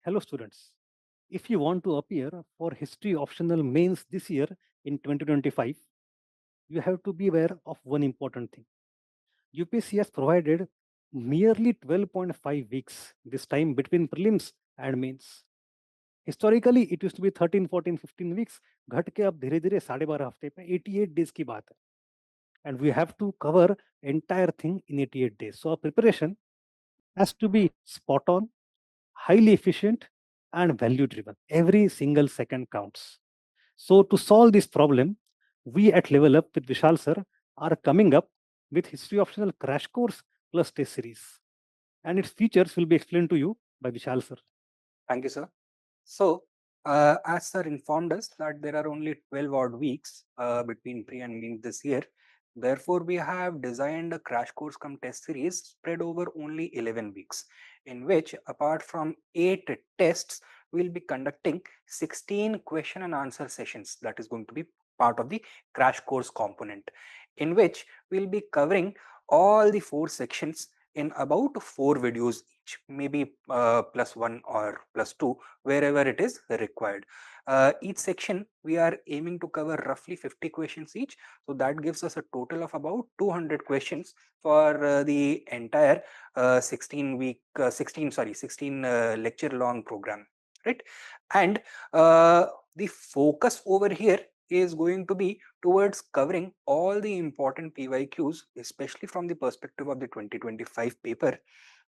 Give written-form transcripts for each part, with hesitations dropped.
Hello students. If you want to appear for history optional mains this year in 2025, you have to be aware of one important thing. UPSC has provided merely 12.5 weeks this time between prelims and mains. Historically, it used to be 13, 14, 15 weeks. घट के अब धीरे धीरे 12.5 हफ्ते पे 88 days की बात है. And we have to cover entire thing in 88 days. So our preparation has to be spot on, highly efficient, and value driven. Every single second counts. So to solve this problem, we at Level Up with Vishal sir are coming up with history optional crash course plus test series. And its features will be explained to you by Vishal sir. Thank you, sir. So, as sir informed us that there are only 12 odd weeks between pre and main this year. Therefore, we have designed a crash course come test series spread over only 11 weeks, in which, apart from 8 tests, we'll be conducting 16 question and answer sessions. That is going to be part of the crash course component, in which we'll be covering all the 4 sections in about 4 videos each, maybe +1 or +2, wherever it is required. Each section we are aiming to cover roughly 50 questions each, so that gives us a total of about 200 questions for the entire 16 lecture long program, right? And the focus over here is going to be towards covering all the important PYQs, especially from the perspective of the 2025 paper.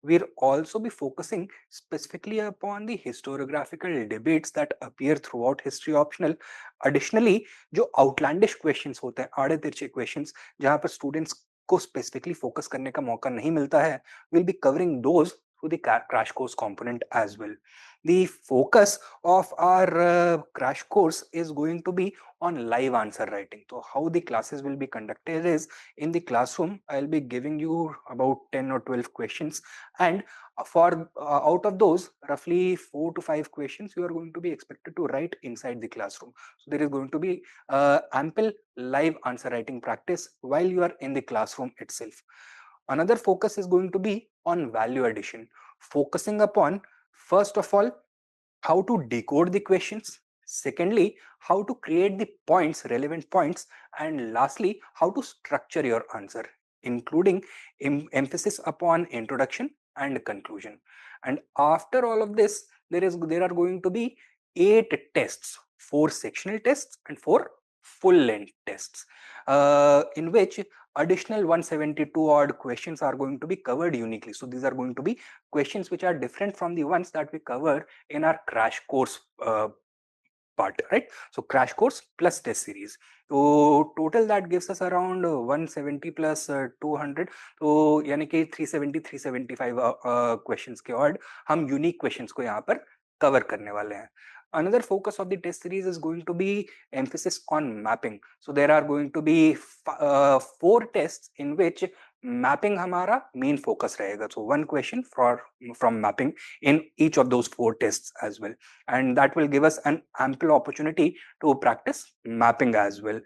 We'll also be focusing specifically upon the historiographical debates that appear throughout history optional. Additionally, जो outlandish questions होते हैं, आड़े तिरछे questions, जहाँ पर students को specifically focus करने का मौका नहीं मिलता है, we'll be covering those through the crash course component as well. The focus of our crash course is going to be on live answer writing. So how the classes will be conducted is, in the classroom, I'll be giving you about 10 or 12 questions, and for out of those, roughly 4 to 5 questions you are going to be expected to write inside the classroom. So there is going to be ample live answer writing practice while you are in the classroom itself. Another focus is going to be on value addition, focusing upon, first of all, how to decode the questions, secondly, how to create the points, relevant points, and lastly, how to structure your answer, including emphasis upon introduction and conclusion. And after all of this, there are going to be 8 tests, 4 sectional tests and 4 full length tests, in which additional 172 odd questions are going to be covered uniquely. So these are going to be questions which are different from the ones that we cover in our crash course part, right? So crash course plus test series. So total that gives us around 170 plus 200. तो यानी कि 370 375 questions के odd हम unique questions को यहाँ पर cover करने वाले हैं. Another focus of the test series is going to be emphasis on mapping. So there are going to be 4 tests in which mapping हमारा main focus रहेगा. So one question from mapping in each of those 4 tests as well, and that will give us an ample opportunity to practice mapping as well.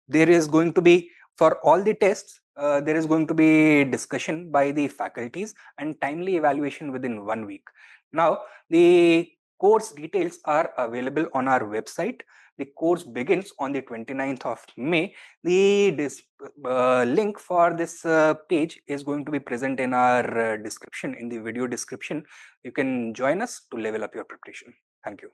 There is going to be, for all the tests, there is going to be discussion by the faculties and timely evaluation within 1 week. Now, the course details are available on our website. The course begins on the 29th of May. The link for this page is going to be present in our description, in the video description. You can join us to level up your preparation. Thank you.